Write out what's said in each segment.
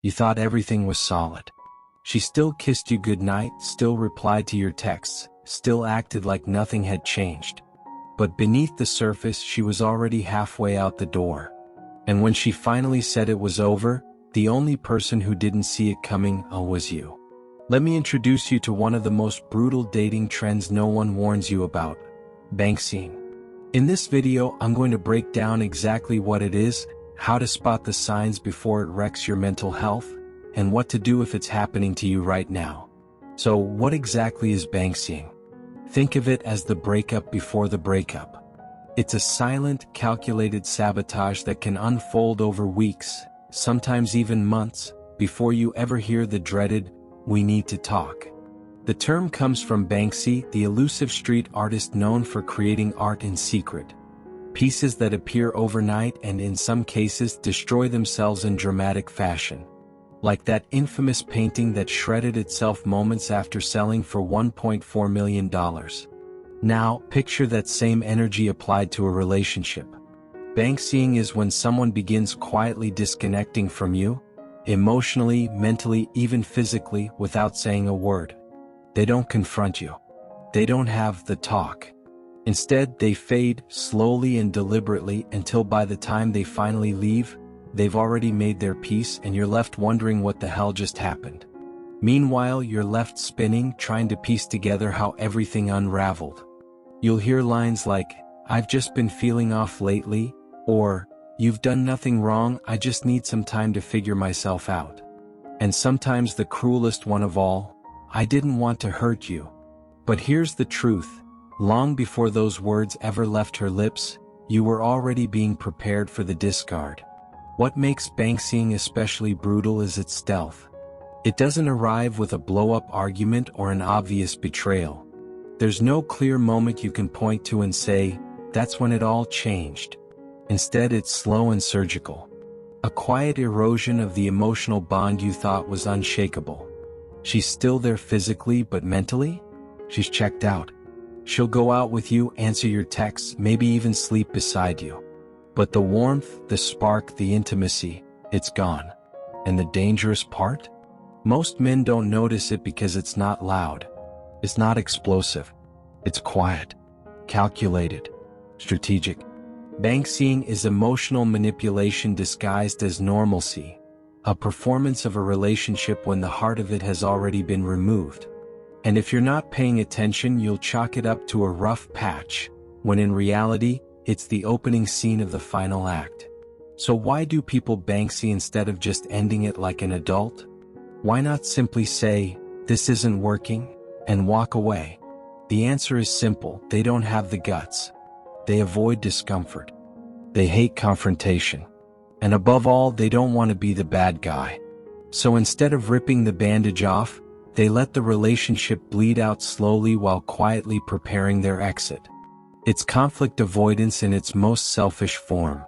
You thought everything was solid. She still kissed you goodnight, still replied to your texts, still acted like nothing had changed. But beneath the surface, she was already halfway out the door. And when she finally said it was over, the only person who didn't see it coming was you. Let me introduce you to one of the most brutal dating trends no one warns you about: Banksying. In this video, I'm going to break down exactly what it is, how to spot the signs before it wrecks your mental health, and what to do if it's happening to you right now. So, what exactly is Banksying? Think of it as the breakup before the breakup. It's a silent, calculated sabotage that can unfold over weeks, sometimes even months, before you ever hear the dreaded, "We need to talk." The term comes from Banksy, the elusive street artist known for creating art in secret. Pieces that appear overnight and in some cases destroy themselves in dramatic fashion. Like that infamous painting that shredded itself moments after selling for $1.4 million. Now, picture that same energy applied to a relationship. Banksying is when someone begins quietly disconnecting from you, emotionally, mentally, even physically, without saying a word. They don't confront you. They don't have the talk. Instead, they fade, slowly and deliberately, until by the time they finally leave, they've already made their peace and you're left wondering what the hell just happened. Meanwhile, you're left spinning, trying to piece together how everything unraveled. You'll hear lines like, "I've just been feeling off lately," or, "You've done nothing wrong, I just need some time to figure myself out." And sometimes the cruelest one of all, "I didn't want to hurt you." But here's the truth. Long before those words ever left her lips, you were already being prepared for the discard. What makes Banksying especially brutal is its stealth. It doesn't arrive with a blow-up argument or an obvious betrayal. There's no clear moment you can point to and say, "That's when it all changed." Instead, it's slow and surgical. A quiet erosion of the emotional bond you thought was unshakable. She's still there physically, but mentally? She's checked out. She'll go out with you, answer your texts, maybe even sleep beside you. But the warmth, the spark, the intimacy, it's gone. And the dangerous part? Most men don't notice it because it's not loud. It's not explosive. It's quiet, calculated, strategic. Banksying is emotional manipulation disguised as normalcy, a performance of a relationship when the heart of it has already been removed. And if you're not paying attention, you'll chalk it up to a rough patch, when in reality, it's the opening scene of the final act. So why do people Banksy instead of just ending it like an adult? Why not simply say, "This isn't working," and walk away? The answer is simple: they don't have the guts. They avoid discomfort. They hate confrontation. And above all, they don't want to be the bad guy. So instead of ripping the bandage off, they let the relationship bleed out slowly while quietly preparing their exit. It's conflict avoidance in its most selfish form.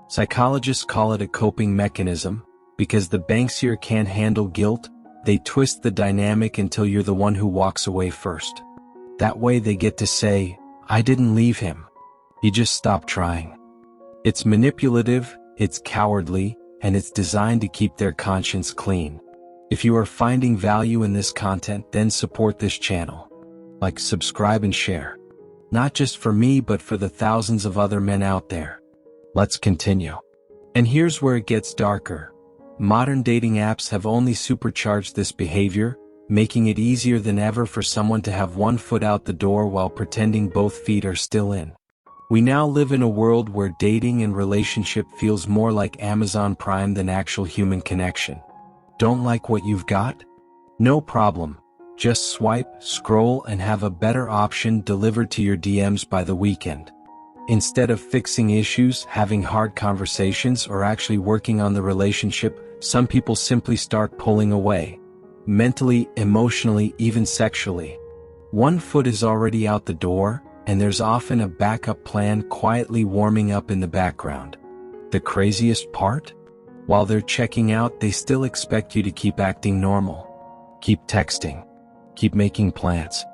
Psychologists call it a coping mechanism. Because the Banksier can't handle guilt, they twist the dynamic until you're the one who walks away first. That way they get to say, "I didn't leave him. He just stopped trying." It's manipulative, it's cowardly, and it's designed to keep their conscience clean. If you are finding value in this content, then support this channel. Like, subscribe, and share. Not just for me, but for the thousands of other men out there. Let's continue. And here's where it gets darker. Modern dating apps have only supercharged this behavior, making it easier than ever for someone to have one foot out the door while pretending both feet are still in. We now live in a world where dating and relationship feels more like Amazon Prime than actual human connection. Don't like what you've got? No problem. Just swipe, scroll, and have a better option delivered to your DMs by the weekend. Instead of fixing issues, having hard conversations, or actually working on the relationship, some people simply start pulling away. Mentally, emotionally, even sexually. One foot is already out the door, and there's often a backup plan quietly warming up in the background. The craziest part? While they're checking out, they still expect you to keep acting normal. Keep texting. Keep making plans.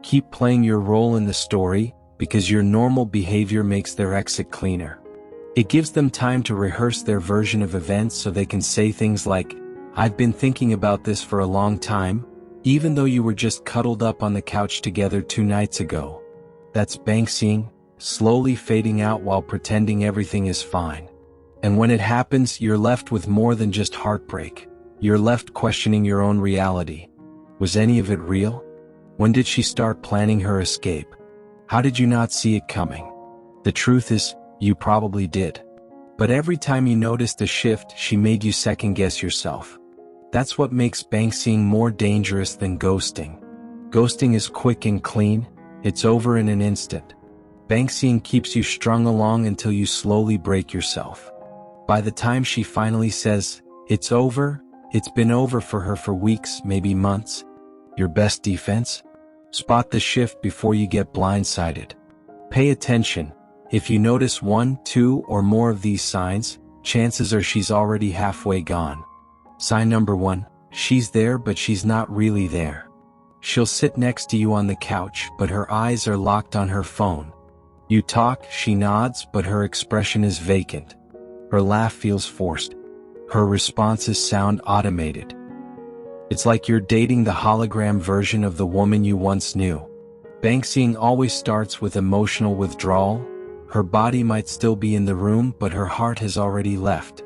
Keep playing your role in the story, because your normal behavior makes their exit cleaner. It gives them time to rehearse their version of events so they can say things like, I've been thinking about this for a long time, even though you were just cuddled up on the couch together 2 nights ago. That's Banksying, slowly fading out while pretending everything is fine. And when it happens, you're left with more than just heartbreak. You're left questioning your own reality. Was any of it real? When did she start planning her escape? How did you not see it coming? The truth is, you probably did. But every time you noticed a shift, she made you second-guess yourself. That's what makes Banksying more dangerous than ghosting. Ghosting is quick and clean, it's over in an instant. Banksying keeps you strung along until you slowly break yourself. By the time she finally says, it's over, it's been over for her for weeks, maybe months. Your best defense? Spot the shift before you get blindsided. Pay attention. If you notice 1, 2, or more of these signs, chances are she's already halfway gone. Sign number 1, she's there but she's not really there. She'll sit next to you on the couch, but her eyes are locked on her phone. You talk, she nods, but her expression is vacant. Her laugh feels forced. Her responses sound automated. It's like you're dating the hologram version of the woman you once knew. Banksying always starts with emotional withdrawal. Her body might still be in the room, but her heart has already left.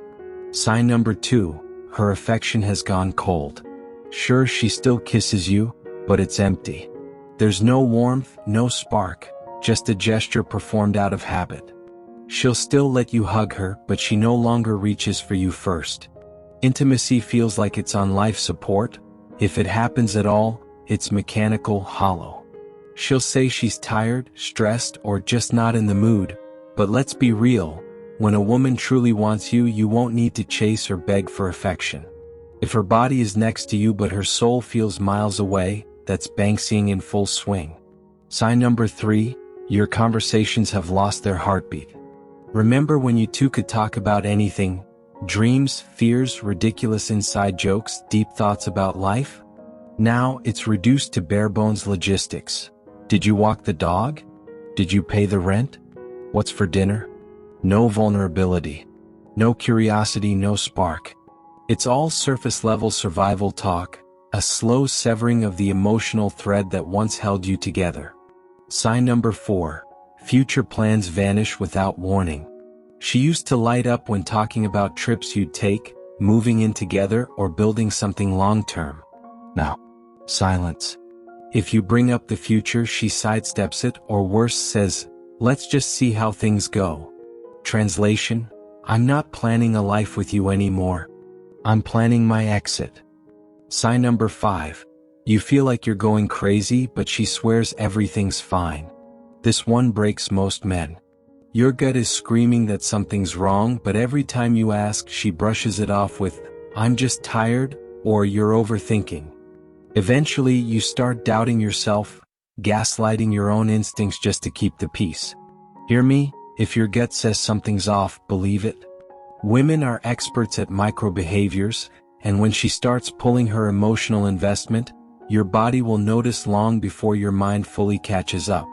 Sign number 2, her affection has gone cold. Sure, she still kisses you, but it's empty. There's no warmth, no spark, just a gesture performed out of habit. She'll still let you hug her, but she no longer reaches for you first. Intimacy feels like it's on life support. If it happens at all, it's mechanical, hollow. She'll say she's tired, stressed, or just not in the mood, but let's be real. When a woman truly wants you, you won't need to chase or beg for affection. If her body is next to you but her soul feels miles away, that's Banksying in full swing. Sign number 3, your conversations have lost their heartbeat. Remember when you two could talk about anything? Dreams, fears, ridiculous inside jokes, deep thoughts about life? Now, it's reduced to bare-bones logistics. Did you walk the dog? Did you pay the rent? What's for dinner? No vulnerability. No curiosity, no spark. It's all surface-level survival talk, a slow severing of the emotional thread that once held you together. Sign number 4, future plans vanish without warning. She used to light up when talking about trips you'd take, moving in together, or building something long-term. Now, silence. If you bring up the future, she sidesteps it, or worse, says, let's just see how things go. Translation: I'm not planning a life with you anymore. I'm planning my exit. Sign number 5. You feel like you're going crazy, but she swears everything's fine. This one breaks most men. Your gut is screaming that something's wrong, but every time you ask, she brushes it off with, I'm just tired, or you're overthinking. Eventually, you start doubting yourself, gaslighting your own instincts just to keep the peace. Hear me? If your gut says something's off, believe it. Women are experts at micro-behaviors, and when she starts pulling her emotional investment, your body will notice long before your mind fully catches up.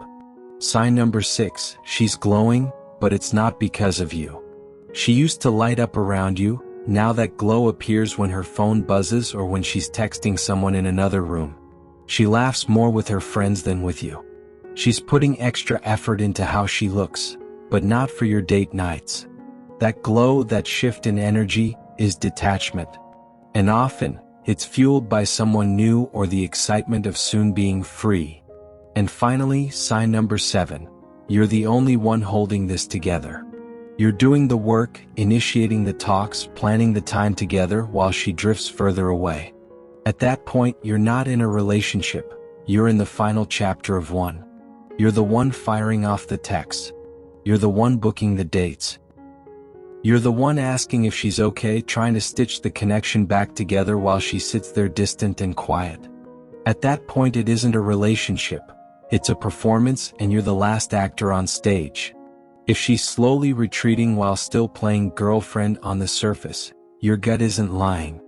Sign number 6, she's glowing, but it's not because of you. She used to light up around you, now that glow appears when her phone buzzes or when she's texting someone in another room. She laughs more with her friends than with you. She's putting extra effort into how she looks, but not for your date nights. That glow, that shift in energy, is detachment. And often, it's fueled by someone new or the excitement of soon being free. And finally, sign number 7. You're the only one holding this together. You're doing the work, initiating the talks, planning the time together while she drifts further away. At that point, you're not in a relationship. You're in the final chapter of one. You're the one firing off the texts. You're the one booking the dates. You're the one asking if she's okay, trying to stitch the connection back together while she sits there distant and quiet. At that point, it isn't a relationship. It's a performance, and you're the last actor on stage. If she's slowly retreating while still playing girlfriend on the surface, your gut isn't lying.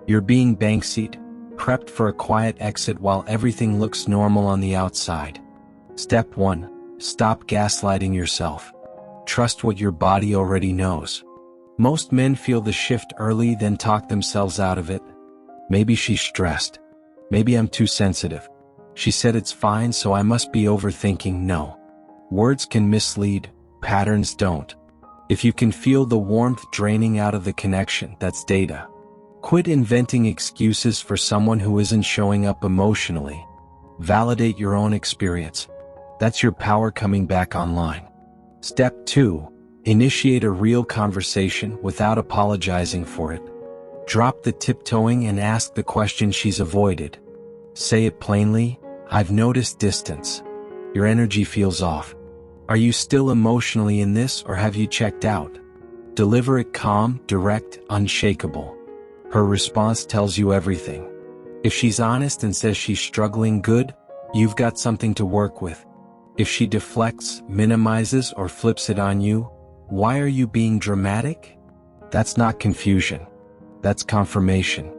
You're being Banksyed, prepped for a quiet exit while everything looks normal on the outside. Step 1. Stop gaslighting yourself. Trust what your body already knows. Most men feel the shift early, then talk themselves out of it. Maybe she's stressed. Maybe I'm too sensitive. She said it's fine, so I must be overthinking. No. Words can mislead, patterns don't. If you can feel the warmth draining out of the connection, that's data. Quit inventing excuses for someone who isn't showing up emotionally. Validate your own experience. That's your power coming back online. Step 2. Initiate a real conversation without apologizing for it. Drop the tiptoeing and ask the question she's avoided. Say it plainly. I've noticed distance. Your energy feels off. Are you still emotionally in this, or have you checked out? Deliver it calm, direct, unshakable. Her response tells you everything. If she's honest and says she's struggling, good, you've got something to work with. If she deflects, minimizes, or flips it on you, why are you being dramatic? That's not confusion. That's confirmation.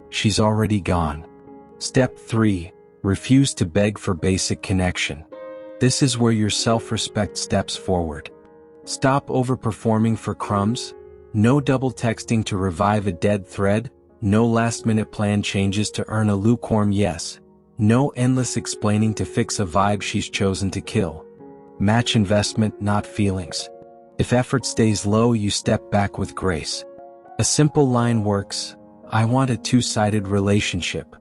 She's already gone. Step 3. Refuse to beg for basic connection. This is where your self-respect steps forward. Stop overperforming for crumbs. No double texting to revive a dead thread. No last-minute plan changes to earn a lukewarm yes. No endless explaining to fix a vibe she's chosen to kill. Match investment, not feelings. If effort stays low, you step back with grace. A simple line works. I want a two-sided relationship.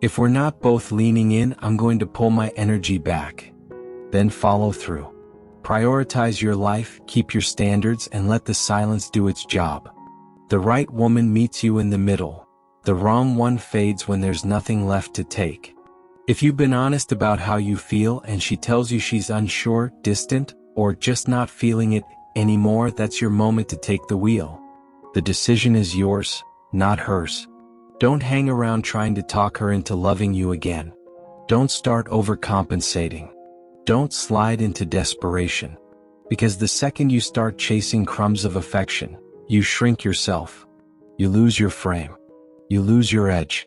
If we're not both leaning in, I'm going to pull my energy back. Then follow through. Prioritize your life, keep your standards, and let the silence do its job. The right woman meets you in the middle. The wrong one fades when there's nothing left to take. If you've been honest about how you feel and she tells you she's unsure, distant, or just not feeling it anymore, that's your moment to take the wheel. The decision is yours, not hers. Don't hang around trying to talk her into loving you again. Don't start overcompensating. Don't slide into desperation. Because the second you start chasing crumbs of affection, you shrink yourself. You lose your frame. You lose your edge.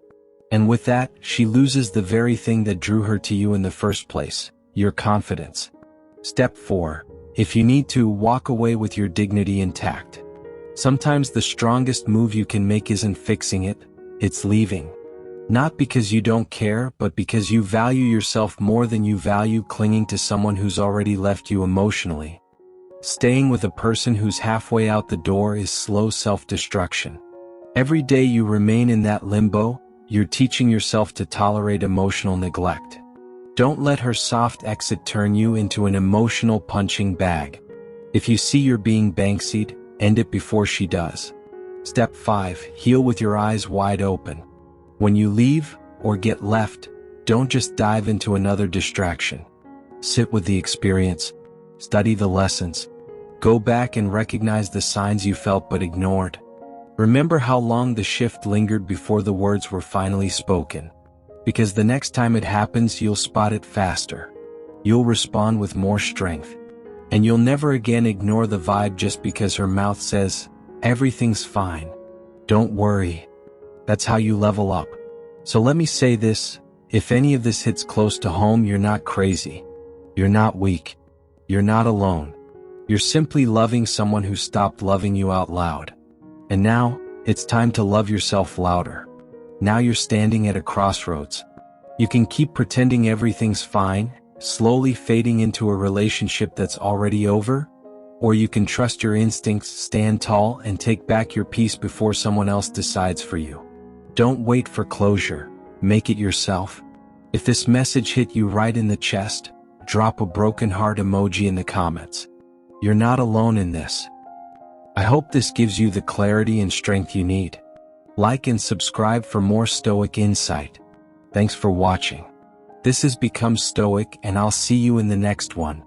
And with that, she loses the very thing that drew her to you in the first place, your confidence. Step 4. If you need to, walk away with your dignity intact. Sometimes the strongest move you can make isn't fixing it, it's leaving. Not because you don't care, but because you value yourself more than you value clinging to someone who's already left you emotionally. Staying with a person who's halfway out the door is slow self-destruction. Every day you remain in that limbo, you're teaching yourself to tolerate emotional neglect. Don't let her soft exit turn you into an emotional punching bag. If you see you're being Banksyed, end it before she does. Step 5. Heal with your eyes wide open. When you leave, or get left, don't just dive into another distraction. Sit with the experience. Study the lessons. Go back and recognize the signs you felt but ignored. Remember how long the shift lingered before the words were finally spoken. Because the next time it happens, you'll spot it faster. You'll respond with more strength. And you'll never again ignore the vibe just because her mouth says, everything's fine. Don't worry. That's how you level up. So let me say this, if any of this hits close to home, you're not crazy. You're not weak. You're not alone. You're simply loving someone who stopped loving you out loud. And now, it's time to love yourself louder. Now you're standing at a crossroads. You can keep pretending everything's fine, slowly fading into a relationship that's already over, or you can trust your instincts, stand tall, and take back your peace before someone else decides for you. Don't wait for closure, make it yourself. If this message hit you right in the chest, drop a broken heart emoji in the comments. You're not alone in this. I hope this gives you the clarity and strength you need. Like and subscribe for more Stoic insight. Thanks for watching. This has become Stoic, and I'll see you in the next one.